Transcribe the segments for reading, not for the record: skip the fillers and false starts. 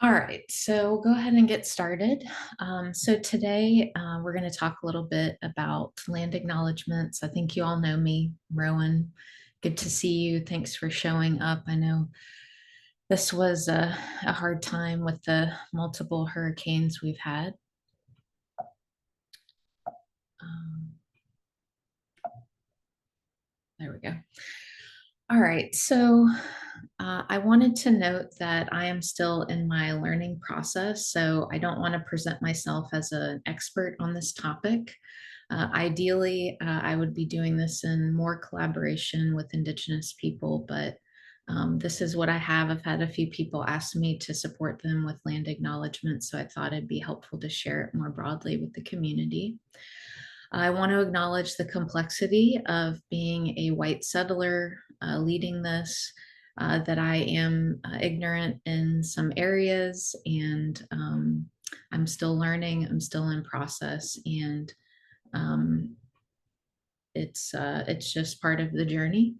All right, so we'll go ahead and get started. So today we're going to talk a little bit about land acknowledgements. I think you all know me, Rowan. Good to see you. Thanks for showing up. I know this was a hard time with the multiple hurricanes we've had. Um, there we go. All right, so I wanted to note that I am still in my learning process, so I don't want to present myself as an expert on this topic. Ideally, I would be doing this in more collaboration with Indigenous people, but this is what I have. I've had a few people ask me to support them with land acknowledgement, so I thought it'd be helpful to share it more broadly with the community. I want to acknowledge the complexity of being a white settler leading this, that I am ignorant in some areas, and I'm still learning, I'm still in process, and um, it's just part of the journey.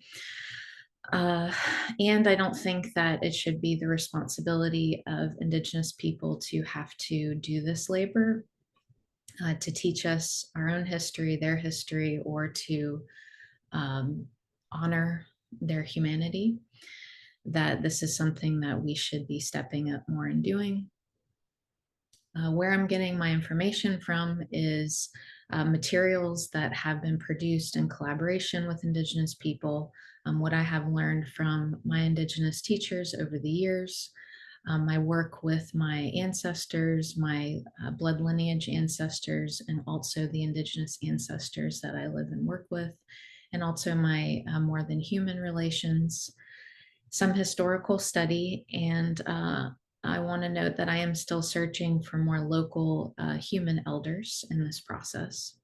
Uh, and I don't think that it should be the responsibility of Indigenous people to have to do this labor, to teach us our own history, their history, or to um, honor their humanity. That this is something that we should be stepping up more and doing. Where I'm getting my information from is materials that have been produced in collaboration with Indigenous people, what I have learned from my Indigenous teachers over the years, my work with my ancestors, my blood lineage ancestors, and also the Indigenous ancestors that I live and work with, and also my more than human relations, some historical study, and I want to note that I am still searching for more local human elders in this process.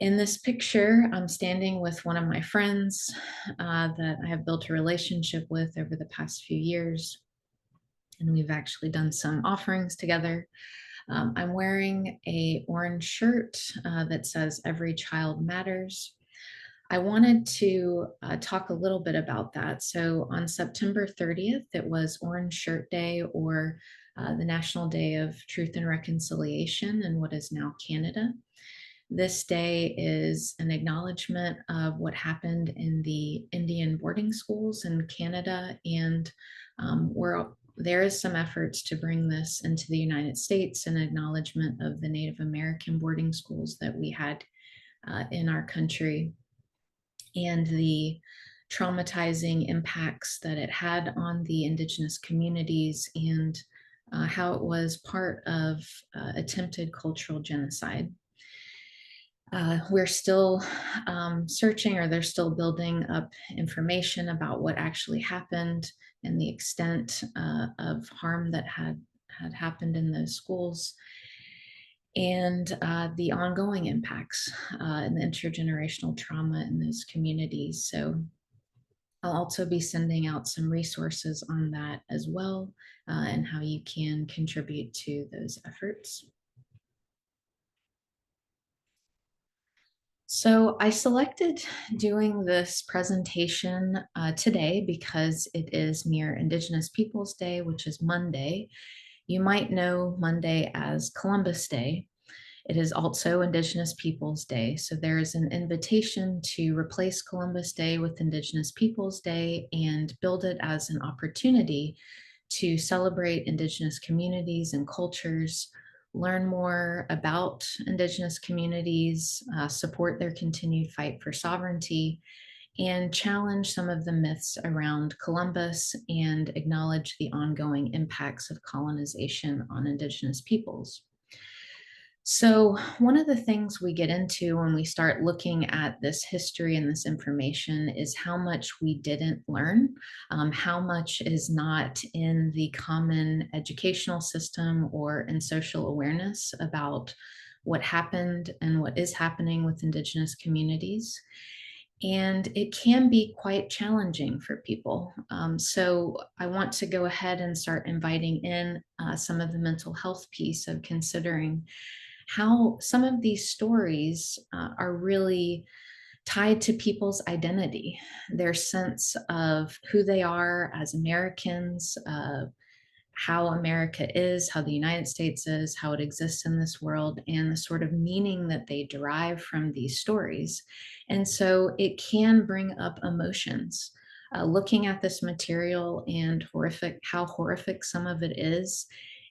In this picture, I'm standing with one of my friends that I have built a relationship with over the past few years, and we've actually done some offerings together. I'm wearing a orange shirt that says "Every Child Matters." I wanted to talk a little bit about that. So on September 30th, it was Orange Shirt Day, or the National Day of Truth and Reconciliation in what is now Canada. This day is an acknowledgement of what happened in the Indian boarding schools in Canada, and there is some efforts to bring this into the United States, an acknowledgement of the Native American boarding schools that we had in our country, and the traumatizing impacts that it had on the Indigenous communities, and how it was part of attempted cultural genocide. We're still searching, or they're still building up information about what actually happened and the extent of harm that had happened in those schools, and the ongoing impacts and the intergenerational trauma in those communities. So I'll also be sending out some resources on that as well, and how you can contribute to those efforts. So I selected doing this presentation today because it is near Indigenous Peoples Day, which is Monday. You might know Monday as Columbus Day. It is also Indigenous Peoples Day. So there is an invitation to replace Columbus Day with Indigenous Peoples Day and build it as an opportunity to celebrate Indigenous communities and cultures, learn more about Indigenous communities, support their continued fight for sovereignty, and challenge some of the myths around Columbus and acknowledge the ongoing impacts of colonization on Indigenous peoples. So, one of the things we get into when we start looking at this history and this information is how much we didn't learn, how much is not in the common educational system or in social awareness about what happened and what is happening with Indigenous communities. And it can be quite challenging for people. So, I want to go ahead and start inviting in some of the mental health piece of considering how some of these stories are really tied to people's identity, their sense of who they are as Americans, how America is, how the United States is, how it exists in this world, and the sort of meaning that they derive from these stories. And so it can bring up emotions. Looking at this material and how horrific some of it is,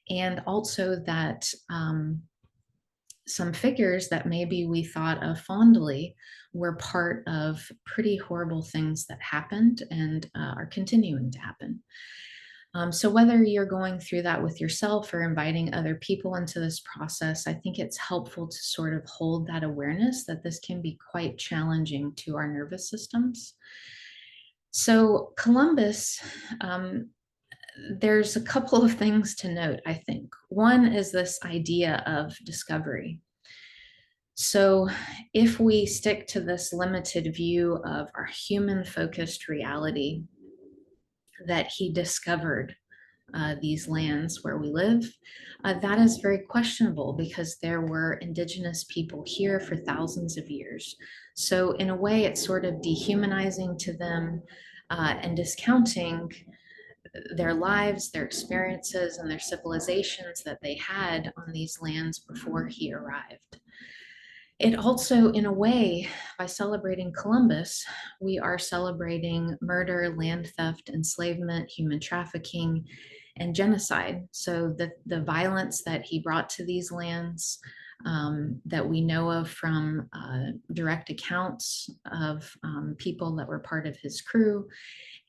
and also that some figures that maybe we thought of fondly were part of pretty horrible things that happened and are continuing to happen. So, whether you're going through that with yourself or inviting other people into this process, I think it's helpful to sort of hold that awareness that this can be quite challenging to our nervous systems. So, Columbus, there's a couple of things to note, I think. One is this idea of discovery. So, if we stick to this limited view of our human focused reality, that he discovered these lands where we live, that is very questionable because there were indigenous people here for thousands of years. So, in a way, it's sort of dehumanizing to them and discounting their lives, their experiences, and their civilizations that they had on these lands before he arrived. It also, in a way, by celebrating Columbus, we are celebrating murder, land theft, enslavement, human trafficking, and genocide. So the violence that he brought to these lands, that we know of from direct accounts of people that were part of his crew,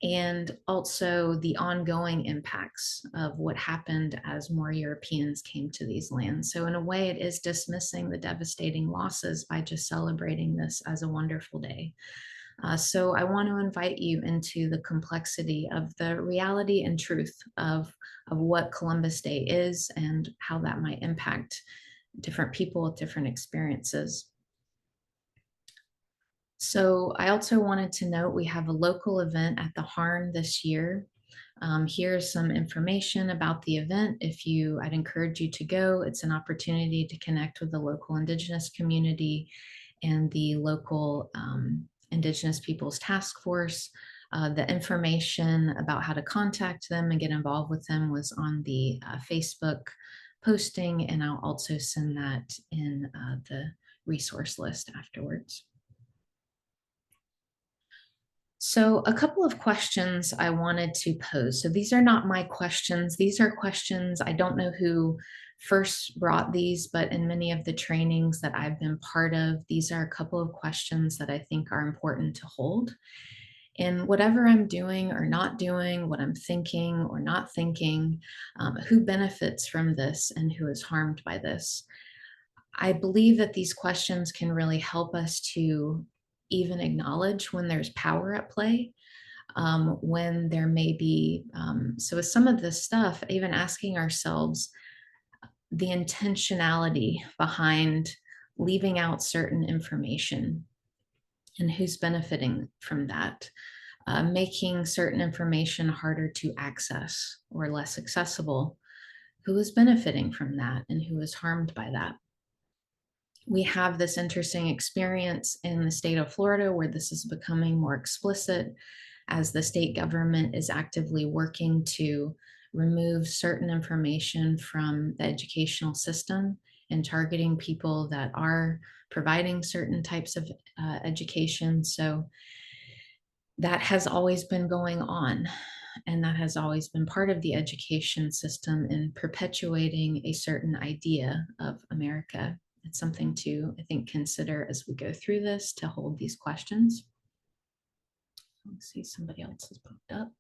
and also the ongoing impacts of what happened as more Europeans came to these lands. So, in a way, it is dismissing the devastating losses by just celebrating this as a wonderful day. So, I want to invite you into the complexity of the reality and truth of what Columbus Day is and how that might impact different people with different experiences. So I also wanted to note we have a local event at the Harn this year. Here's some information about the event. I'd encourage you to go. It's an opportunity to connect with the local Indigenous community and the local Indigenous Peoples Task Force. The information about how to contact them and get involved with them was on the Facebook posting, and I'll also send that in the resource list afterwards. So, a couple of questions I wanted to pose. So, these are not my questions. These are questions, I don't know who first brought these, but in many of the trainings that I've been part of, these are a couple of questions that I think are important to hold. In whatever I'm doing or not doing, what I'm thinking or not thinking, who benefits from this and who is harmed by this? I believe that these questions can really help us to even acknowledge when there's power at play, when there may be. So, with some of this stuff, even asking ourselves the intentionality behind leaving out certain information and who's benefiting from that, making certain information harder to access or less accessible, who is benefiting from that and who is harmed by that. We have this interesting experience in the state of Florida where this is becoming more explicit as the state government is actively working to remove certain information from the educational system and targeting people that are providing certain types of education. So that has always been going on. And that has always been part of the education system in perpetuating a certain idea of America. It's something to, I think, consider as we go through this to hold these questions. Let's see, somebody else has popped up.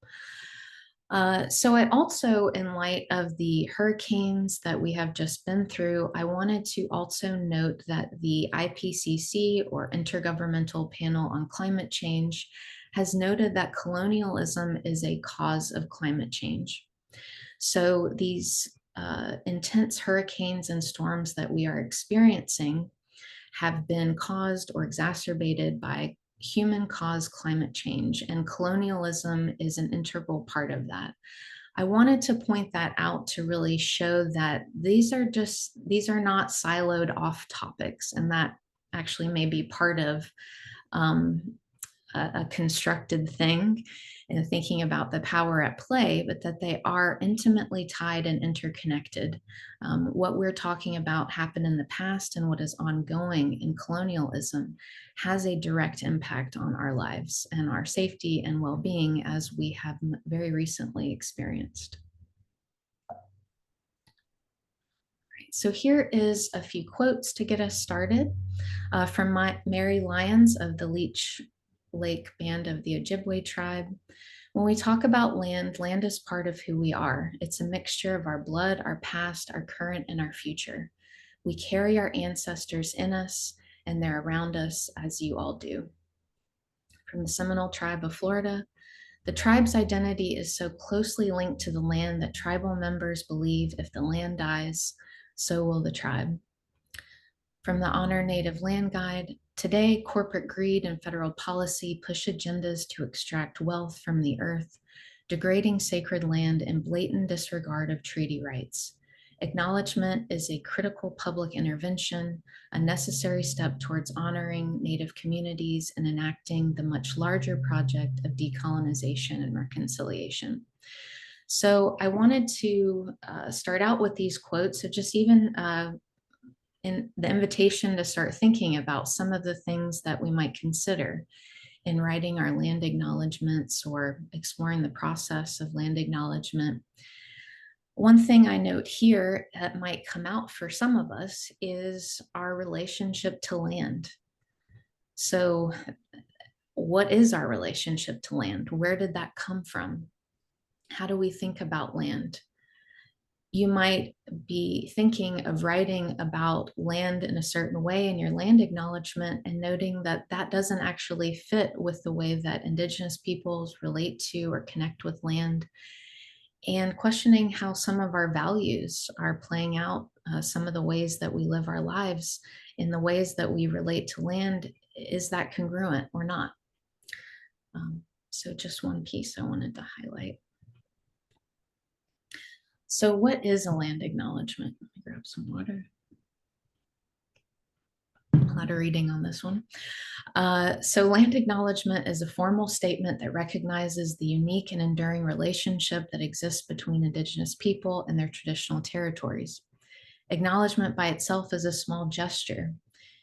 So I also, in light of the hurricanes that we have just been through, I wanted to also note that the IPCC, or Intergovernmental Panel on Climate Change, has noted that colonialism is a cause of climate change. So these intense hurricanes and storms that we are experiencing have been caused or exacerbated by human-caused climate change, and colonialism is an integral part of that. I wanted to point that out to really show that these are not siloed off topics, and that actually may be part of a constructed thing, and thinking about the power at play, but that they are intimately tied and interconnected. What we're talking about happened in the past, and what is ongoing in colonialism has a direct impact on our lives and our safety and well-being, as we have very recently experienced. So here is a few quotes to get us started from Mary Lyons of the Leech Lake Band of the Ojibwe tribe. When we talk about land, land is part of who we are. It's a mixture of our blood, our past, our current, and our future. We carry our ancestors in us, and they're around us, as you all do. From the Seminole tribe of Florida, the tribe's identity is so closely linked to the land that tribal members believe if the land dies, so will the tribe. From the Honor Native Land Guide, today corporate greed and federal policy push agendas to extract wealth from the earth, degrading sacred land in blatant disregard of treaty rights. Acknowledgement is a critical public intervention, a necessary step towards honoring Native communities and enacting the much larger project of decolonization and reconciliation. So I wanted to start out with these quotes of just even in the invitation to start thinking about some of the things that we might consider in writing our land acknowledgements or exploring the process of land acknowledgement. One thing I note here that might come out for some of us is our relationship to land. So, what is our relationship to land? Where did that come from? How do we think about land? You might be thinking of writing about land in a certain way in your land acknowledgement and noting that that doesn't actually fit with the way that Indigenous peoples relate to or connect with land, and questioning how some of our values are playing out, some of the ways that we live our lives in the ways that we relate to land. Is that congruent or not? So just one piece I wanted to highlight. So what is a land acknowledgement? Let me grab some water. A lot of reading on this one. So land acknowledgement is a formal statement that recognizes the unique and enduring relationship that exists between Indigenous people and their traditional territories. Acknowledgement by itself is a small gesture.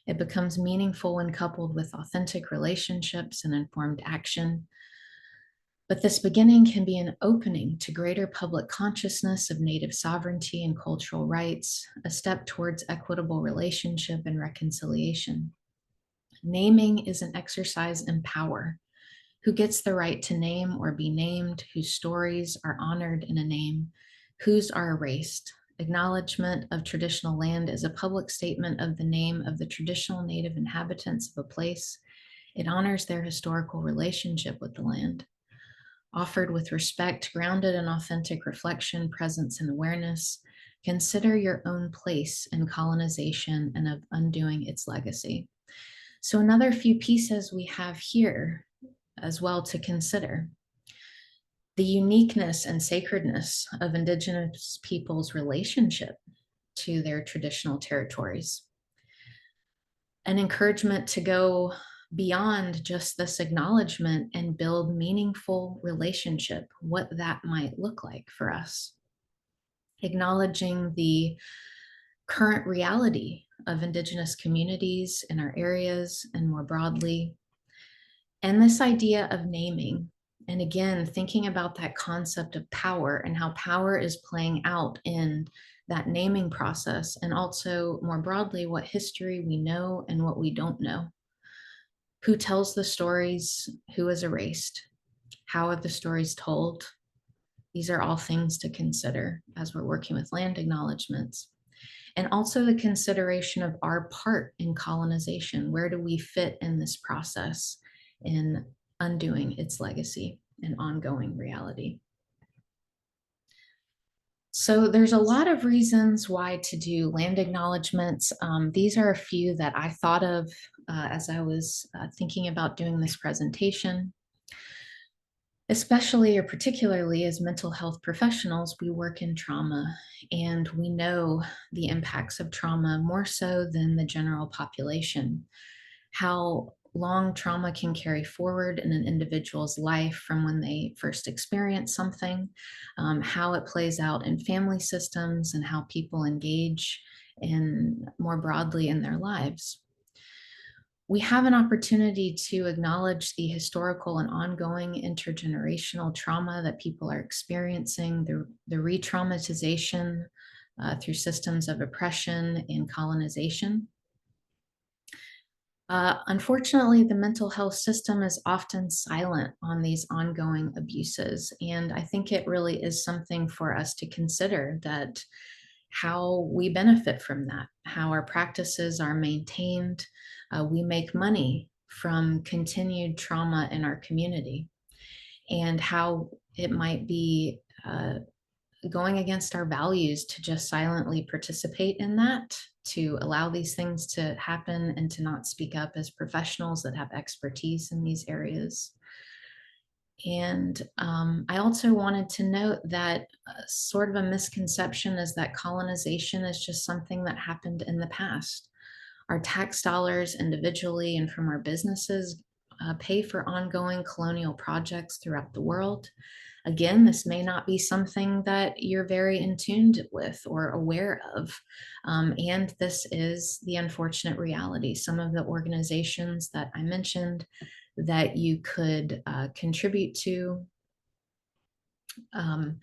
It becomes meaningful when coupled with authentic relationships and informed action. But this beginning can be an opening to greater public consciousness of Native sovereignty and cultural rights, a step towards equitable relationship and reconciliation. Naming is an exercise in power. Who gets the right to name or be named? Whose stories are honored in a name? Whose are erased? Acknowledgement of traditional land is a public statement of the name of the traditional Native inhabitants of a place. It honors their historical relationship with the land. Offered with respect, grounded in authentic reflection, presence, and awareness, consider your own place in colonization and of undoing its legacy. So another few pieces we have here as well to consider. The uniqueness and sacredness of Indigenous people's relationship to their traditional territories. An encouragement to go beyond just this acknowledgement and build meaningful relationship, what that might look like for us. Acknowledging the current reality of Indigenous communities in our areas and more broadly. And this idea of naming, and again, thinking about that concept of power and how power is playing out in that naming process, and also more broadly, what history we know and what we don't know. Who tells the stories? Who is erased? How are the stories told? These are all things to consider as we're working with land acknowledgements. And also the consideration of our part in colonization. Where do we fit in this process in undoing its legacy and ongoing reality? So there's a lot of reasons why to do land acknowledgements. These are a few that I thought of as I was thinking about doing this presentation. Especially or particularly as mental health professionals, we work in trauma and we know the impacts of trauma more so than the general population. How long trauma can carry forward in an individual's life from when they first experience something, how it plays out in family systems, and how people engage in more broadly in their lives. We have an opportunity to acknowledge the historical and ongoing intergenerational trauma that people are experiencing, the re-traumatization through systems of oppression and colonization. Unfortunately, the mental health system is often silent on these ongoing abuses. And I think it really is something for us to consider, that how we benefit from that, how our practices are maintained. We make money from continued trauma in our community, and how it might be going against our values to just silently participate in that, to allow these things to happen and to not speak up as professionals that have expertise in these areas. And I also wanted to note that sort of a misconception is that colonization is just something that happened in the past. Our tax dollars individually and from our businesses pay for ongoing colonial projects throughout the world. Again, this may not be something that you're very in tune with or aware of. And this is the unfortunate reality. Some of the organizations that I mentioned that you could contribute to, um,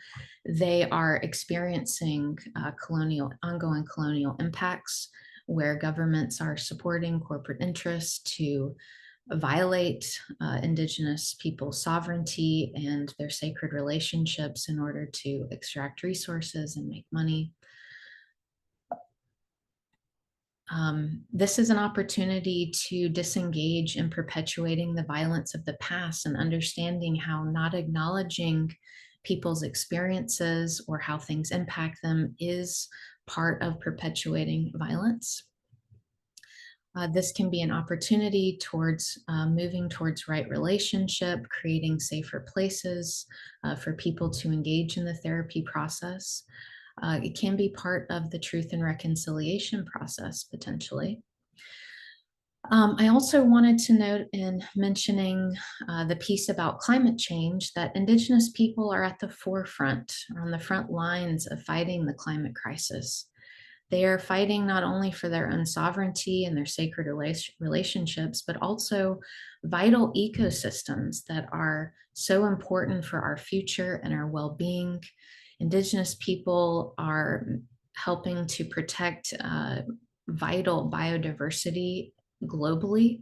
they are experiencing ongoing colonial impacts, where governments are supporting corporate interests to violate Indigenous people's sovereignty and their sacred relationships in order to extract resources and make money. This is an opportunity to disengage in perpetuating the violence of the past, and understanding how not acknowledging people's experiences or how things impact them is part of perpetuating violence. This can be an opportunity towards moving towards right relationship, creating safer places for people to engage in the therapy process. It can be part of the truth and reconciliation process, potentially. I also wanted to note, in mentioning the piece about climate change, that Indigenous people are at the forefront, on the front lines of fighting the climate crisis. They are fighting not only for their own sovereignty and their sacred relationships, but also vital ecosystems that are so important for our future and our well-being. Indigenous people are helping to protect vital biodiversity globally.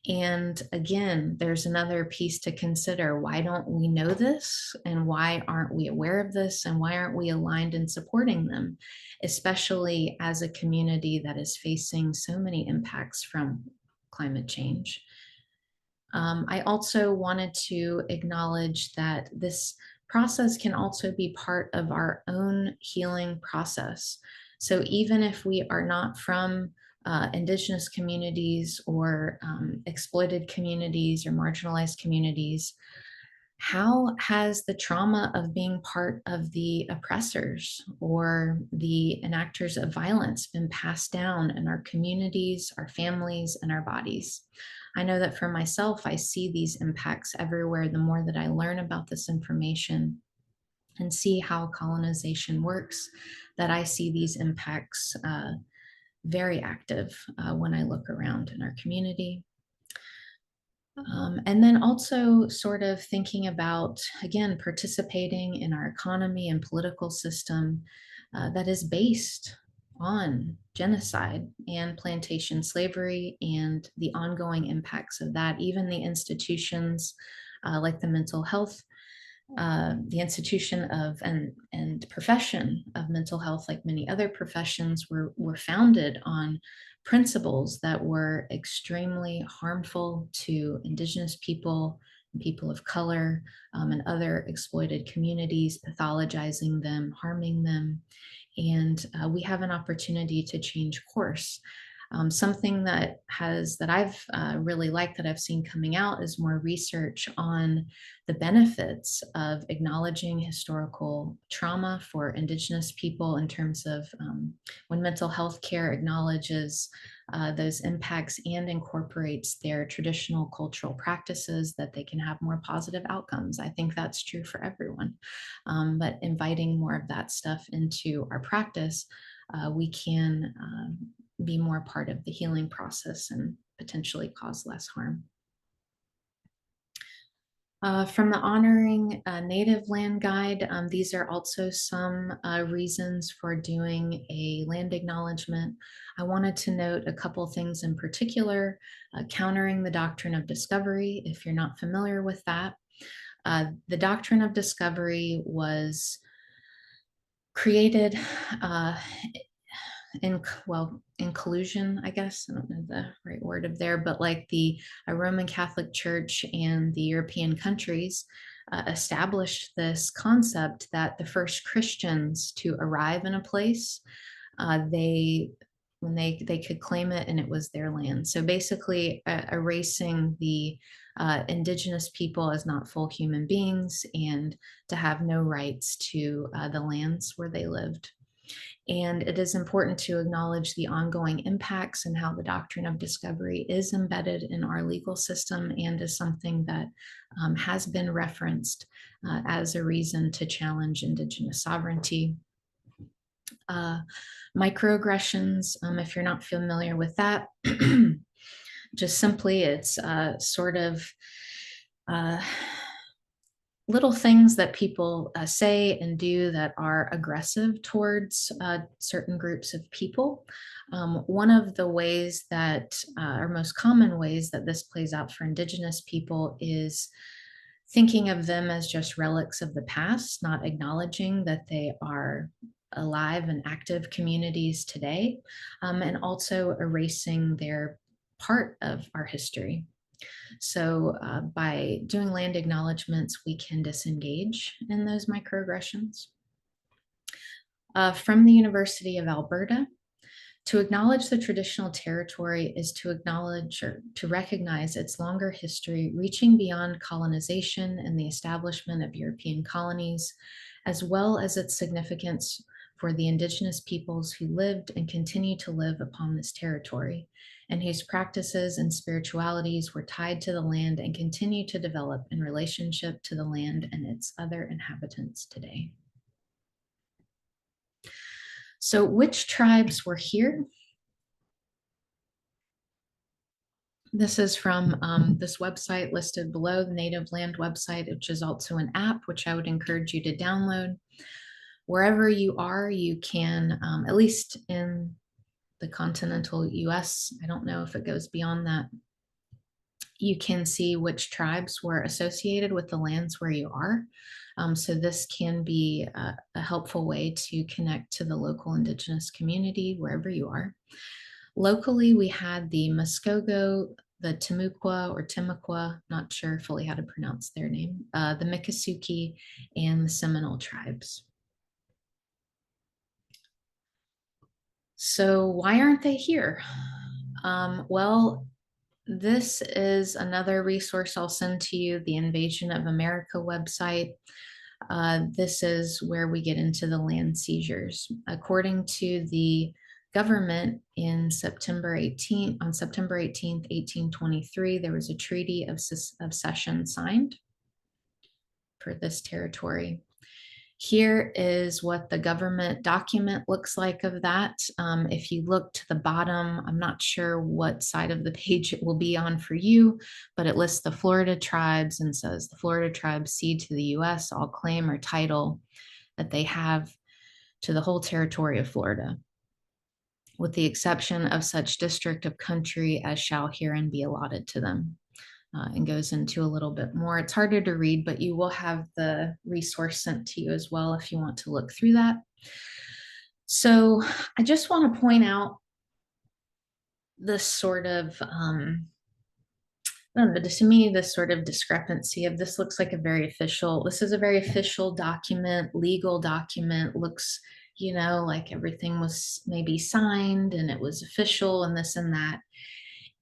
And again, there's another piece to consider. Why don't we know this? And why aren't we aware of this? And why aren't we aligned in supporting them, especially as a community that is facing so many impacts from climate change? I also wanted to acknowledge that this process can also be part of our own healing process. So even if we are not from Indigenous communities or exploited communities or marginalized communities, how has the trauma of being part of the oppressors or the enactors of violence been passed down in our communities, our families, and our bodies? I know that for myself, I see these impacts everywhere. The more that I learn about this information and see how colonization works, that I see these impacts very active when I look around in our community. And then also sort of thinking about, again, participating in our economy and political system that is based on genocide and plantation slavery and the ongoing impacts of that. Even the institutions like the mental health, the institution of and profession of mental health, like many other professions, were founded on principles that were extremely harmful to Indigenous people and people of color, and other exploited communities, pathologizing them, harming them. And we have an opportunity to change course. Something that I've really liked that I've seen coming out is more research on the benefits of acknowledging historical trauma for Indigenous people in terms of when mental health care acknowledges those impacts and incorporates their traditional cultural practices, that they can have more positive outcomes. I think that's true for everyone. But inviting more of that stuff into our practice, we can be more part of the healing process and potentially cause less harm. From the Honoring Native Land Guide, these are also some reasons for doing a land acknowledgement. I wanted to note a couple things in particular. Countering the doctrine of discovery, if you're not familiar with that. The doctrine of discovery was created in collusion, I guess. I don't know the right word of there, but like the Roman Catholic Church and the European countries established this concept that the first Christians to arrive in a place, when they could claim it and it was their land. So basically erasing the Indigenous people as not full human beings and to have no rights to the lands where they lived. And it is important to acknowledge the ongoing impacts and how the doctrine of discovery is embedded in our legal system and is something that has been referenced as a reason to challenge Indigenous sovereignty. Microaggressions, if you're not familiar with that, just simply it's sort of little things that people say and do that are aggressive towards certain groups of people. One of the ways that, or most common ways that this plays out for Indigenous people is thinking of them as just relics of the past, not acknowledging that they are alive and active communities today, and also erasing their part of our history. So by doing land acknowledgements, we can disengage in those microaggressions. From the University of Alberta, to acknowledge the traditional territory is to acknowledge or to recognize its longer history, reaching beyond colonization and the establishment of European colonies, as well as its significance for the Indigenous peoples who lived and continue to live upon this territory, and whose practices and spiritualities were tied to the land and continue to develop in relationship to the land and its other inhabitants today. So which tribes were here? This is from this website listed below, the Native Land website, which is also an app, which I would encourage you to download. Wherever you are, you can, at least in the continental US, I don't know if it goes beyond that, you can see which tribes were associated with the lands where you are. So this can be a helpful way to connect to the local Indigenous community wherever you are. Locally, we had the Muskogee, the Timucua or Timucua, not sure fully how to pronounce their name, the Miccosukee, and the Seminole tribes. So why aren't they here? Well, this is another resource I'll send to you, the Invasion of America website. This is where we get into the land seizures. According to the government on September 18th, 1823, there was a treaty of cession signed for this territory. Here is what the government document looks like of that. If you look to the bottom, I'm not sure what side of the page it will be on for you, but it lists the Florida tribes and says the Florida tribes cede to the US all claim or title that they have to the whole territory of Florida, with the exception of such district of country as shall herein be allotted to them. And goes into a little bit more. It's harder to read, but you will have the resource sent to you as well if you want to look through that. So I just want to point out this sort of, I don't know, to me, this sort of discrepancy of this looks like a very official, this is a very official document, legal document, looks like everything was maybe signed and it was official and this and that.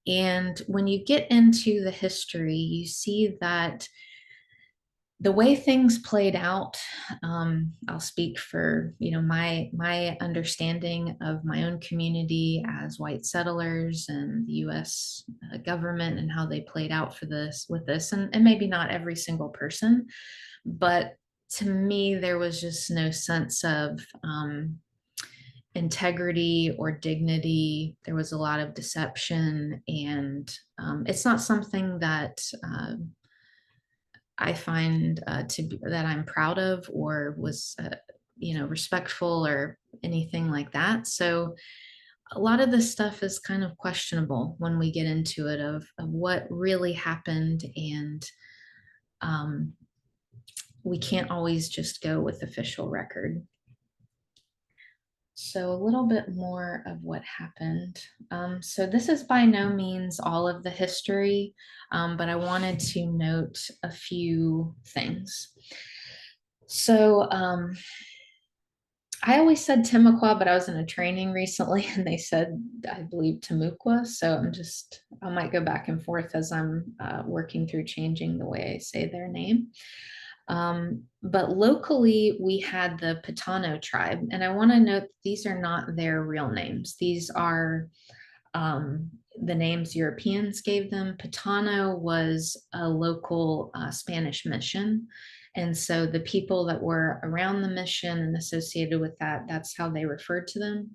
And when you get into the history, you see that the way things played out, I'll speak for my understanding of my own community as white settlers and the U.S. Government and how they played out for this with this, and maybe not every single person, but to me there was just no sense of integrity or dignity. There was a lot of deception, and it's not something that I find that I'm proud of or was, respectful or anything like that. So a lot of this stuff is kind of questionable when we get into it of what really happened, and um, we can't always just go with official record. So a little bit more of what happened. So this is by no means all of the history, but I wanted to note a few things. So I always said Timucua, but I was in a training recently and they said, I believe, Timucua. So I might go back and forth as I'm working through changing the way I say their name. But locally, we had the Patano tribe. And I want to note these are not their real names. These are the names Europeans gave them. Patano was a local Spanish mission. And so the people that were around the mission and associated with that, that's how they referred to them.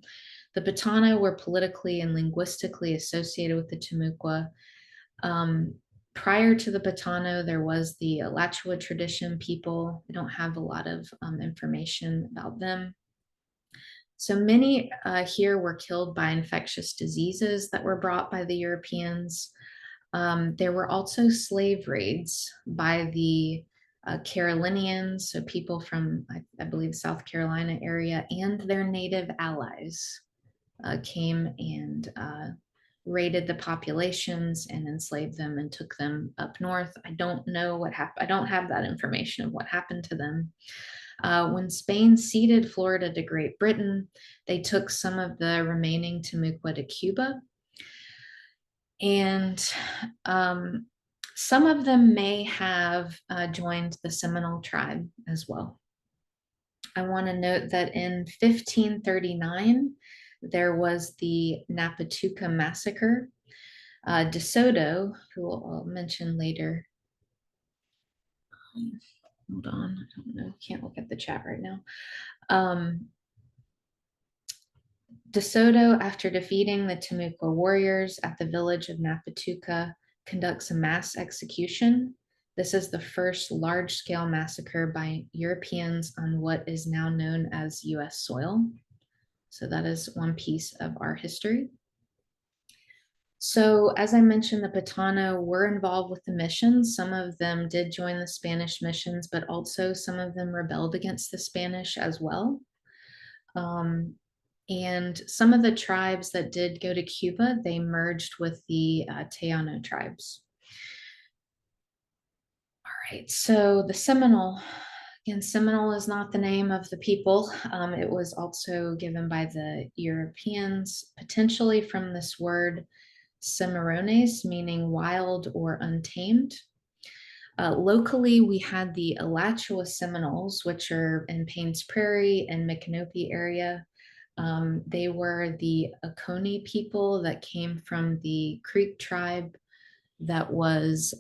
The Patano were politically and linguistically associated with the Timucua. Prior to the Patano, there was the Alachua tradition people. We don't have a lot of information about them. So many here were killed by infectious diseases that were brought by the Europeans. There were also slave raids by the Carolinians, so people from, I believe, South Carolina area, and their native allies came and raided the populations and enslaved them and took them up north. I don't know what happened. I don't have that information of what happened to them. When Spain ceded Florida to Great Britain, they took some of the remaining Timucua to Cuba. And some of them may have joined the Seminole tribe as well. I want to note that in 1539, there was the Napatuca massacre. De Soto, who I'll mention later. Hold on, I don't know, can't look at the chat right now. De Soto, after defeating the Timucua warriors at the village of Napatuca, conducts a mass execution. This is the first large-scale massacre by Europeans on what is now known as US soil. So that is one piece of our history. So as I mentioned, the Patano were involved with the missions. Some of them did join the Spanish missions, but also some of them rebelled against the Spanish as well. And some of the tribes that did go to Cuba, they merged with the Tejano tribes. All right, so the Seminole, again, Seminole is not the name of the people. It was also given by the Europeans, potentially from this word Cimarrones, meaning wild or untamed. Locally, we had the Alachua Seminoles, which are in Paynes Prairie and Micanopy area. They were the Oconee people that came from the Creek tribe that was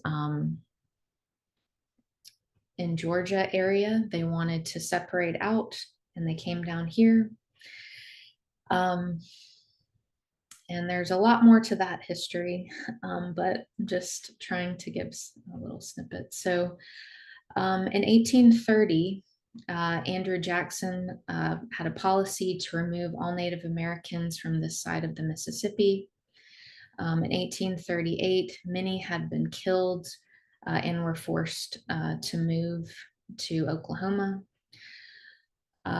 in Georgia area. They wanted to separate out and they came down here. And there's a lot more to that history, but I'm just trying to give a little snippet. So in 1830, Andrew Jackson had a policy to remove all Native Americans from this side of the Mississippi. In 1838, many had been killed and were forced to move to Oklahoma.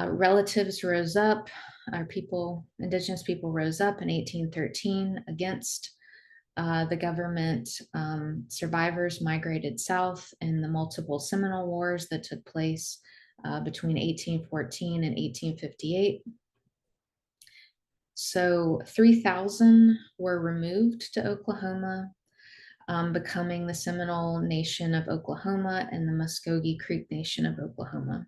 Relatives rose up, Indigenous people rose up in 1813 against the government. Survivors migrated south in the multiple Seminole Wars that took place between 1814 and 1858. So 3,000 were removed to Oklahoma, becoming the Seminole Nation of Oklahoma and the Muskogee Creek Nation of Oklahoma.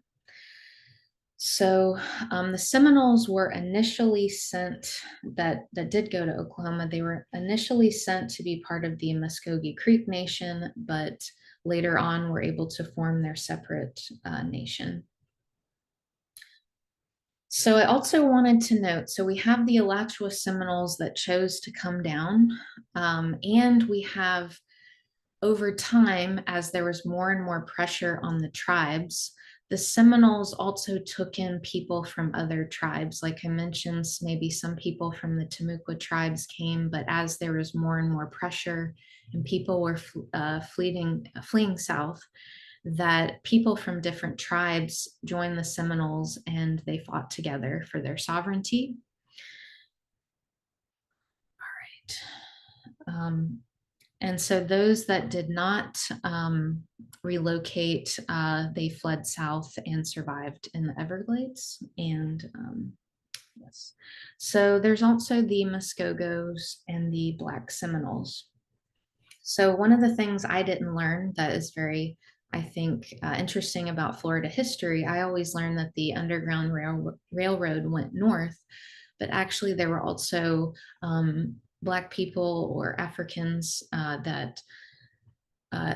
So the Seminoles were initially sent, that did go to Oklahoma, they were initially sent to be part of the Muskogee Creek Nation, but later on were able to form their separate nation. So I also wanted to note, so we have the Alachua Seminoles that chose to come down, and we have, over time, as there was more and more pressure on the tribes, the Seminoles also took in people from other tribes. Like I mentioned, maybe some people from the Timucua tribes came, but as there was more and more pressure and people were fleeing south, that people from different tribes joined the Seminoles and they fought together for their sovereignty. All right. And so those that did not relocate, they fled south and survived in the Everglades. And yes, so there's also the Muskogos and the Black Seminoles. So one of the things I didn't learn that is very, I think, interesting about Florida history, I always learned that the Underground Railroad went north, but actually there were also Black people or Africans that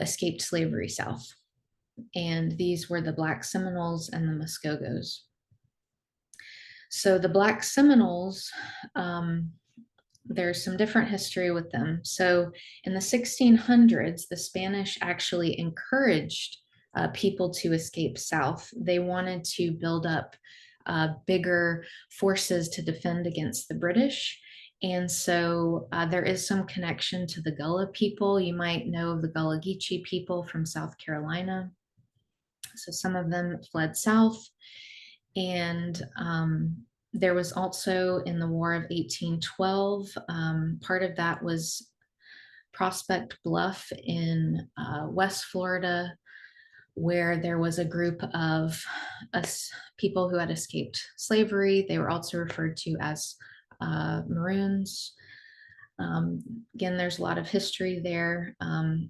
escaped slavery south. And these were the Black Seminoles and the Muskogos. So the Black Seminoles, there's some different history with them. So in the 1600s, the Spanish actually encouraged people to escape south. They wanted to build up bigger forces to defend against the British. And so there is some connection to the Gullah people. You might know of the Gullah Geechee people from South Carolina. So some of them fled south. And there was also in the War of 1812, part of that was Prospect Bluff in West Florida, where there was a group of people who had escaped slavery. They were also referred to as Maroons. Again, there's a lot of history there.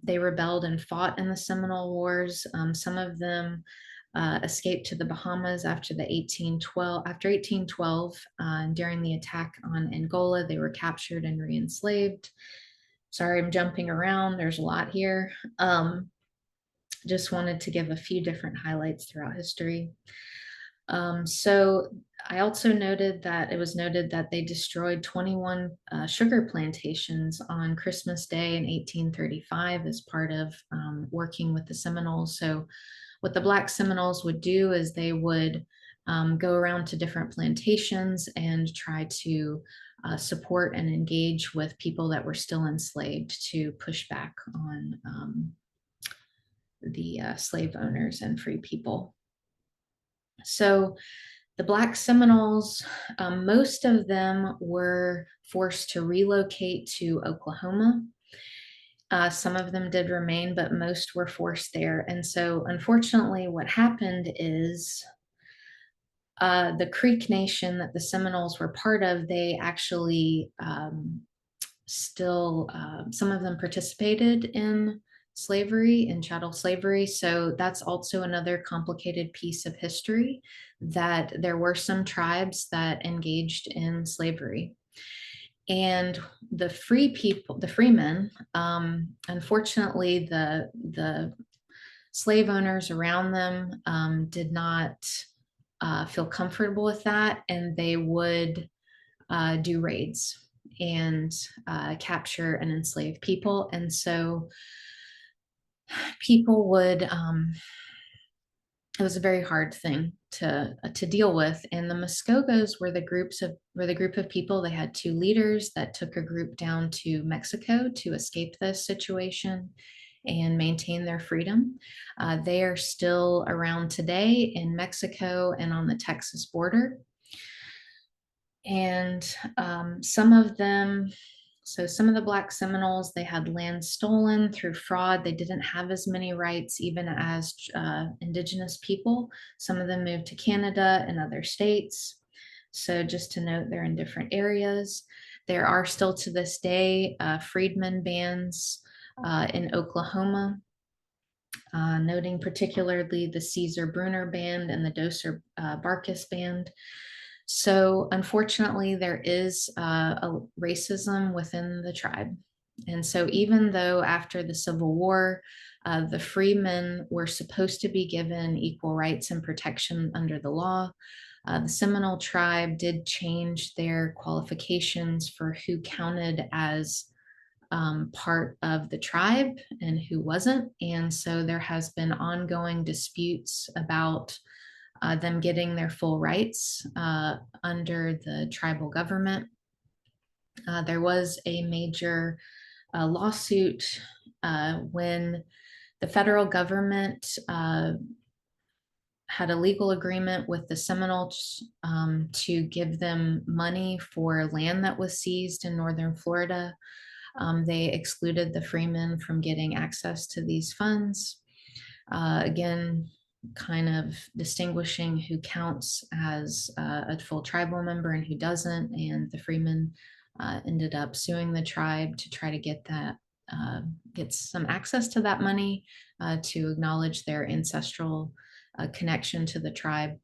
They rebelled and fought in the Seminole Wars. Some of them escaped to the Bahamas after 1812. During the attack on Angola, they were captured and re-enslaved. Sorry, I'm jumping around. There's a lot here. Just wanted to give a few different highlights throughout history. So I also noted that it was noted that they destroyed 21 sugar plantations on Christmas Day in 1835 as part of working with the Seminoles. So what the Black Seminoles would do is they would go around to different plantations and try to support and engage with people that were still enslaved to push back on the slave owners and free people. So the Black Seminoles, most of them were forced to relocate to Oklahoma. Some of them did remain, but most were forced there. And so unfortunately, what happened is the Creek Nation that the Seminoles were part of, they actually still, some of them participated in slavery and chattel slavery. So that's also another complicated piece of history, that there were some tribes that engaged in slavery. And the free people, the free men, unfortunately, the slave owners around them did not feel comfortable with that, and they would do raids and capture and enslave people. And so people would, it was a very hard thing to deal with. And the Muskogos were the group of people. They had two leaders that took a group down to Mexico to escape this situation and maintain their freedom. They are still around today in Mexico and on the Texas border. And some of them So some of the Black Seminoles, they had land stolen through fraud. They didn't have as many rights even as Indigenous people. Some of them moved to Canada and other states. So just to note, they're in different areas. There are still to this day freedmen bands in Oklahoma, noting particularly the Caesar Bruner Band and the Doser Barkus Band. So unfortunately, there is a racism within the tribe. And so even though after the Civil War, the freemen were supposed to be given equal rights and protection under the law, the Seminole tribe did change their qualifications for who counted as part of the tribe and who wasn't. And so there has been ongoing disputes about them getting their full rights under the tribal government. There was a major lawsuit when the federal government had a legal agreement with the Seminoles to give them money for land that was seized in northern Florida. They excluded the freemen from getting access to these funds. Again, kind of distinguishing who counts as a full tribal member and who doesn't. And the freemen ended up suing the tribe to try to get that, get some access to that money to acknowledge their ancestral connection to the tribe.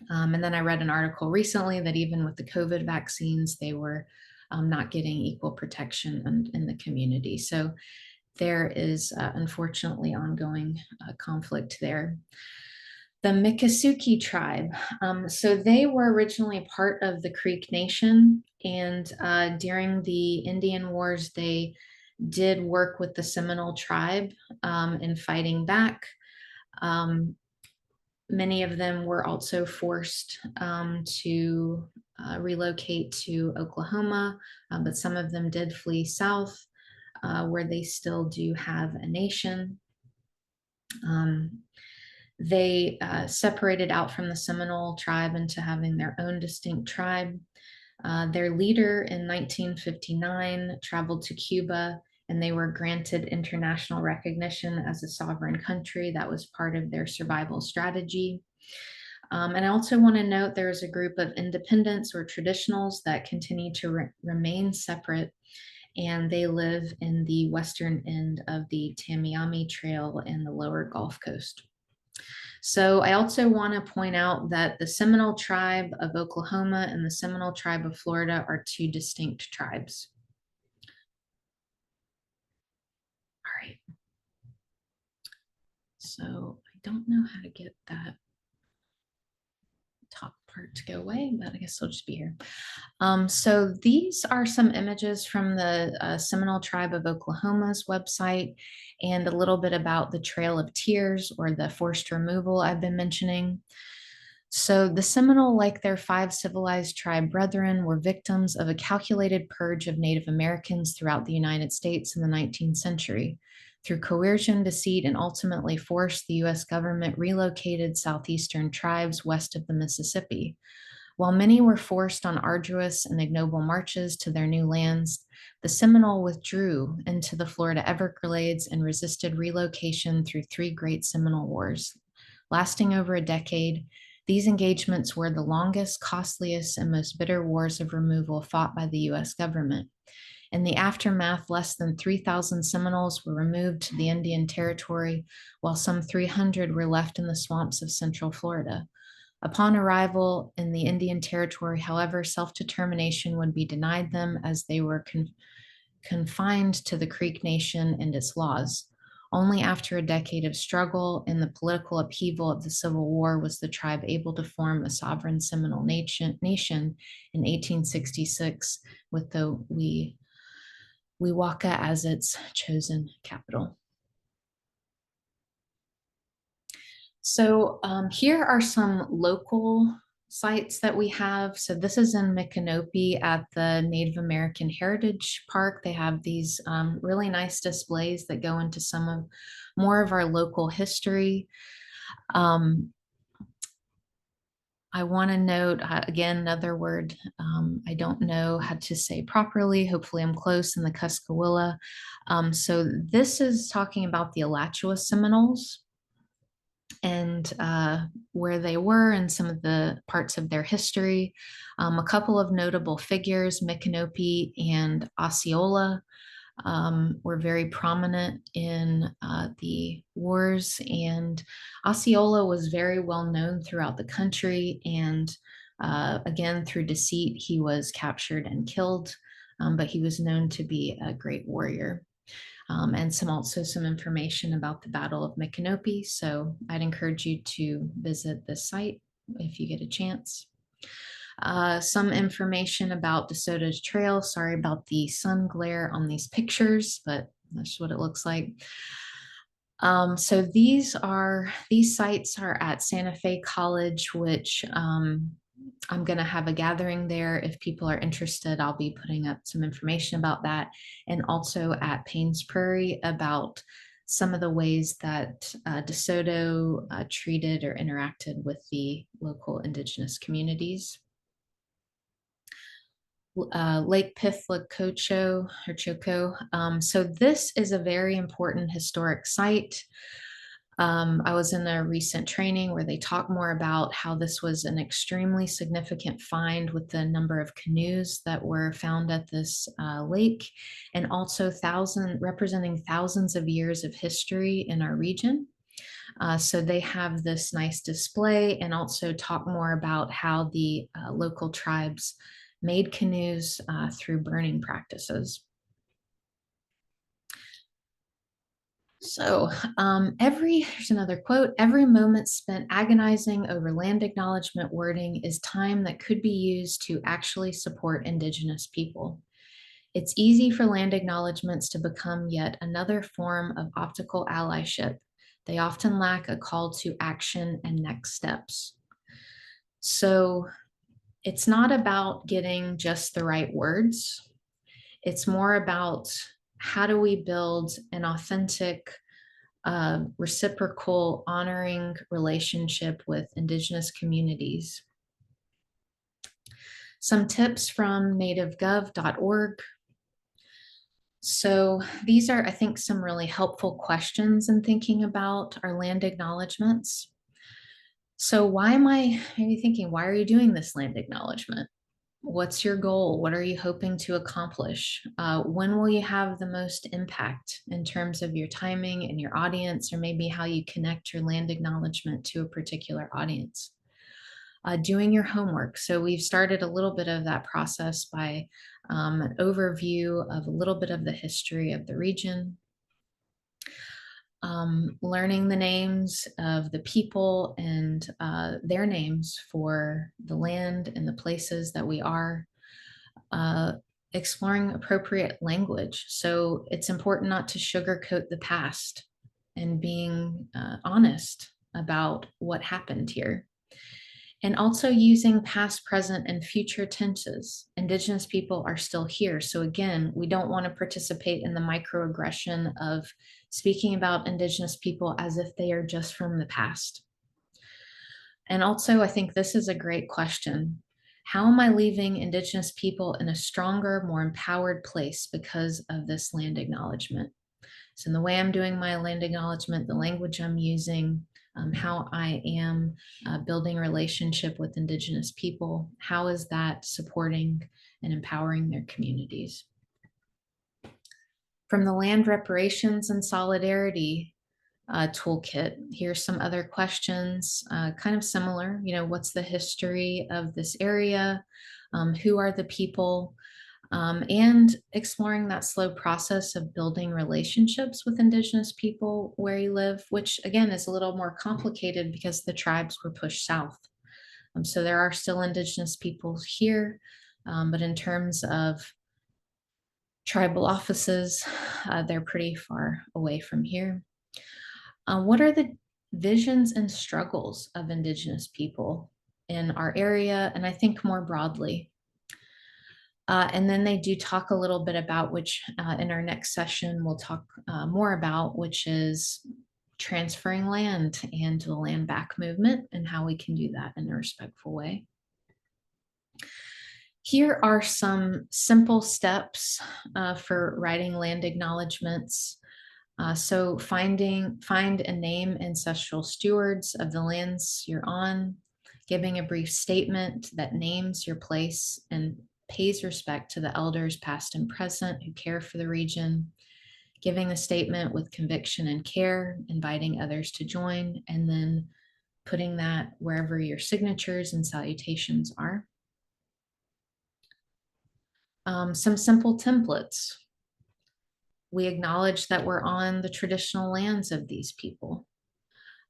And then I read an article recently that even with the COVID vaccines, they were not getting equal protection in the community. So there is unfortunately ongoing conflict there. The Miccosukee tribe. So they were originally part of the Creek Nation, and during the Indian Wars, they did work with the Seminole tribe in fighting back. Many of them were also forced to relocate to Oklahoma, but some of them did flee south, where they still do have a nation. They separated out from the Seminole tribe into having their own distinct tribe. Their leader in 1959 traveled to Cuba, and they were granted international recognition as a sovereign country. That was part of their survival strategy. And I also want to note there is a group of independents or traditionals that continue to remain separate, and they live in the western end of the Tamiami Trail in the lower Gulf Coast. So I also want to point out that the Seminole tribe of Oklahoma and the Seminole tribe of Florida are two distinct tribes. All right. So I don't know how to get that top part to go away, but I guess I'll just be here. So these are some images from the Seminole Tribe of Oklahoma's website and a little bit about the Trail of Tears or the forced removal I've been mentioning. So the Seminole, like their 5 civilized tribe brethren, were victims of a calculated purge of Native Americans throughout the United States in the 19th century. Through coercion, deceit, and ultimately force, the U.S. government relocated southeastern tribes west of the Mississippi. While many were forced on arduous and ignoble marches to their new lands, the Seminole withdrew into the Florida Everglades and resisted relocation through 3 great Seminole Wars. Lasting over a decade, these engagements were the longest, costliest, and most bitter wars of removal fought by the U.S. government. In the aftermath, less than 3,000 Seminoles were removed to the Indian Territory, while some 300 were left in the swamps of central Florida. Upon arrival in the Indian Territory, however, self-determination would be denied them as they were confined to the Creek Nation and its laws. Only after a decade of struggle and the political upheaval of the Civil War was the tribe able to form a sovereign Seminole nation in 1866 with the Weewaka as its chosen capital. So here are some local sites that we have. So this is in Micanopy at the Native American Heritage Park. They have these really nice displays that go into some of more of our local history. I want to note again another word I don't know how to say properly. Hopefully, I'm close in the Cuskawilla. So this is talking about the Alachua Seminoles and where they were and some of the parts of their history. A couple of notable figures, Micanopy and Osceola, were very prominent in the wars, and Osceola was very well known throughout the country, and again, through deceit, he was captured and killed, but he was known to be a great warrior. And also some information about the Battle of Micanopy. So I'd encourage you to visit this site if you get a chance. Some information about DeSoto's Trail. Sorry about the sun glare on these pictures, but that's what it looks like. So these sites are at Santa Fe College, which I'm going to have a gathering there. If people are interested, I'll be putting up some information about that, and also at Paynes Prairie about some of the ways that DeSoto treated or interacted with the local Indigenous communities. Lake Pithla-Choco. So this is a very important historic site. I was in a recent training where they talk more about how this was an extremely significant find with the number of canoes that were found at this lake, and also representing thousands of years of history in our region. So they have this nice display and also talk more about how the local tribes made canoes through burning practices. So here's another quote, every moment spent agonizing over land acknowledgement wording is time that could be used to actually support Indigenous people. It's easy for land acknowledgements to become yet another form of optical allyship. They often lack a call to action and next steps. So it's not about getting just the right words. It's more about how do we build an authentic, reciprocal, honoring relationship with Indigenous communities. Some tips from nativegov.org. So these are, I think, some really helpful questions in thinking about our land acknowledgements. So why am I maybe thinking, why are you doing this land acknowledgement? What's your goal? What are you hoping to accomplish? When will you have the most impact in terms of your timing and your audience, or maybe how you connect your land acknowledgement to a particular audience? Doing your homework. So we've started a little bit of that process by an overview of a little bit of the history of the region, learning the names of the people and their names for the land and the places that we are, exploring appropriate language. So it's important not to sugarcoat the past and being honest about what happened here. And also using past, present, and future tenses. Indigenous people are still here. So again, we don't want to participate in the microaggression of speaking about Indigenous people as if they are just from the past. And also, I think this is a great question. How am I leaving Indigenous people in a stronger, more empowered place because of this land acknowledgement? So in the way I'm doing my land acknowledgement, the language I'm using, how I am building a relationship with Indigenous people, how is that supporting and empowering their communities? From the Land Reparations and Solidarity Toolkit, here's some other questions, kind of similar. What's the history of this area? Who are the people? And exploring that slow process of building relationships with Indigenous people where you live, which again is a little more complicated because the tribes were pushed south. So there are still Indigenous people here, but in terms of tribal offices, they're pretty far away from here. What are the visions and struggles of Indigenous people in our area, and I think more broadly? And then they do talk a little bit about, which in our next session we'll talk more about, which is transferring land and the land back movement and how we can do that in a respectful way. Here are some simple steps for writing land acknowledgements. So find and name ancestral stewards of the lands you're on, giving a brief statement that names your place and pays respect to the elders past and present who care for the region, giving a statement with conviction and care, inviting others to join, and then putting that wherever your signatures and salutations are. Some simple templates. We acknowledge that we're on the traditional lands of these people.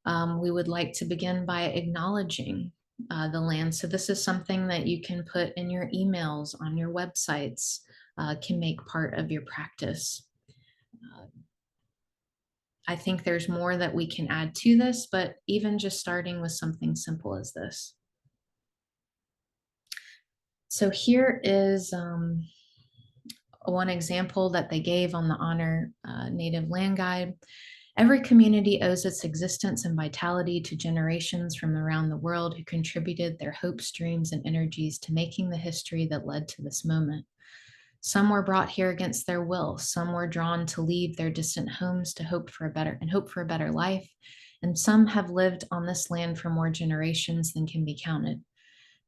We would like to begin by acknowledging the land. So this is something that you can put in your emails, on your websites, can make part of your practice. I think there's more that we can add to this, but even just starting with something simple as this. So here is one example that they gave on the Honor Native Land Guide. Every community owes its existence and vitality to generations from around the world who contributed their hopes, dreams, and energies to making the history that led to this moment. Some were brought here against their will. Some were drawn to leave their distant homes to hope for a better life. And some have lived on this land for more generations than can be counted.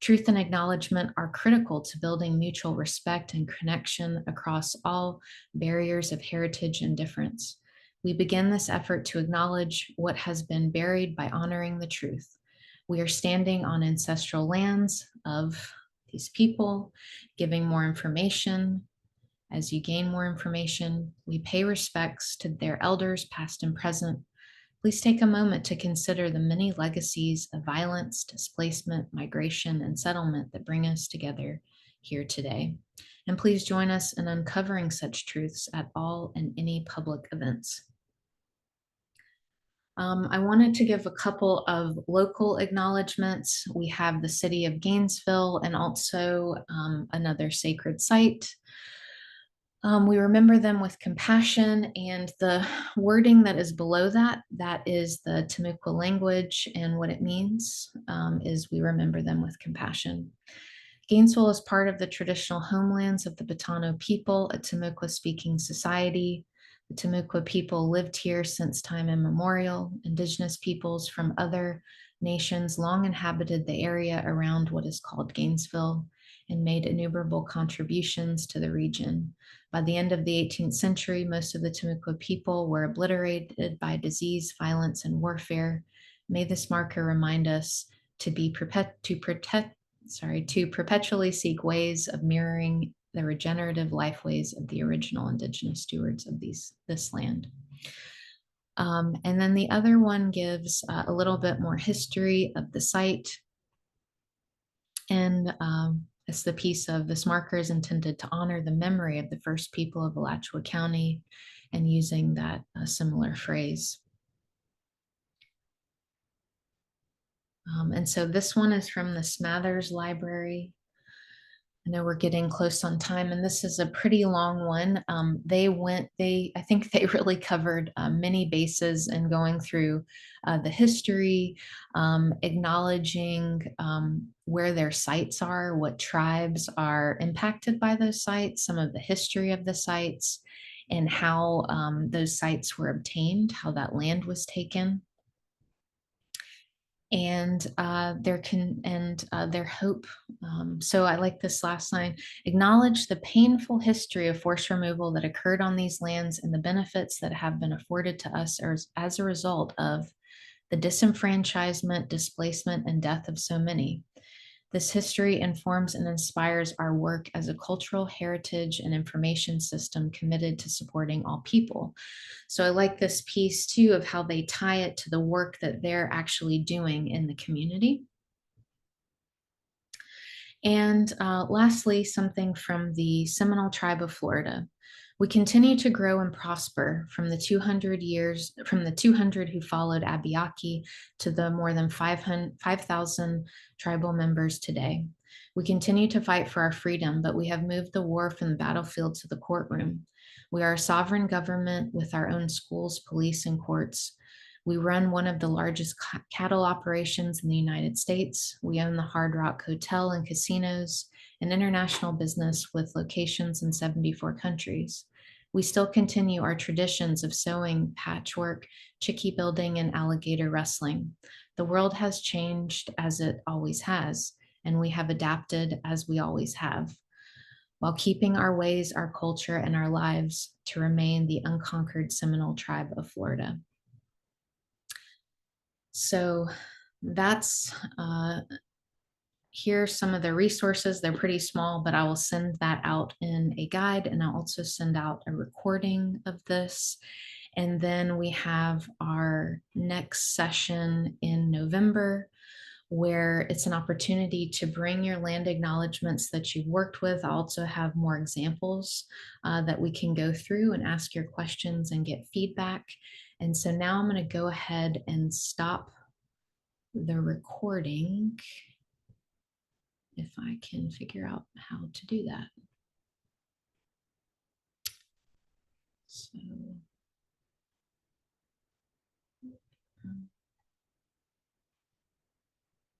Truth and acknowledgement are critical to building mutual respect and connection across all barriers of heritage and difference. We begin this effort to acknowledge what has been buried by honoring the truth. We are standing on ancestral lands of these people, giving more information. As you gain more information, we pay respects to their elders, past and present. Please take a moment to consider the many legacies of violence, displacement, migration, and settlement that bring us together here today. And please join us in uncovering such truths at all and any public events. I wanted to give a couple of local acknowledgements. We have the city of Gainesville and also another sacred site. We remember them with compassion, and the wording that is below that is the Timucua language, and what it means is we remember them with compassion. Gainesville is part of the traditional homelands of the Batano people, a Timucua-speaking society. The Timucua people lived here since time immemorial. Indigenous peoples from other nations long inhabited the area around what is called Gainesville and made innumerable contributions to the region. By the end of the 18th century, most of the Timucua people were obliterated by disease, violence, and warfare. May this marker remind us to perpetually seek ways of mirroring the regenerative life ways of the original Indigenous stewards of this land. And then the other one gives a little bit more history of the site. And it's the piece of this marker is intended to honor the memory of the first people of Alachua County, and using that similar phrase. And so this one is from the Smathers Library. I know we're getting close on time, and this is a pretty long one. I think they really covered many bases in going through the history, acknowledging where their sites are, what tribes are impacted by those sites, some of the history of the sites, and how those sites were obtained, how that land was taken. And their hope. So I like this last line: acknowledge the painful history of forced removal that occurred on these lands and the benefits that have been afforded to us as a result of the disenfranchisement, displacement, and death of so many. This history informs and inspires our work as a cultural heritage and information system committed to supporting all people. So I like this piece too of how they tie it to the work that they're actually doing in the community. And lastly, something from the Seminole Tribe of Florida. We continue to grow and prosper from the 200 who followed Abiaki to the more than 5,000 tribal members today. We continue to fight for our freedom, but we have moved the war from the battlefield to the courtroom. We are a sovereign government with our own schools, police, and courts. We run one of the largest cattle operations in the United States. We own the Hard Rock Hotel and casinos, an international business with locations in 74 countries. We still continue our traditions of sewing, patchwork, chickie building, and alligator wrestling. The world has changed as it always has, and we have adapted as we always have, while keeping our ways, our culture, and our lives to remain the unconquered Seminole tribe of Florida. So that's here's some of the resources. They're pretty small, but I will send that out in a guide, and I'll also send out a recording of this. And then we have our next session in November, where it's an opportunity to bring your land acknowledgements that you've worked with. I also have more examples that we can go through and ask your questions and get feedback. And so now I'm going to go ahead and stop the recording if I can figure out how to do that. So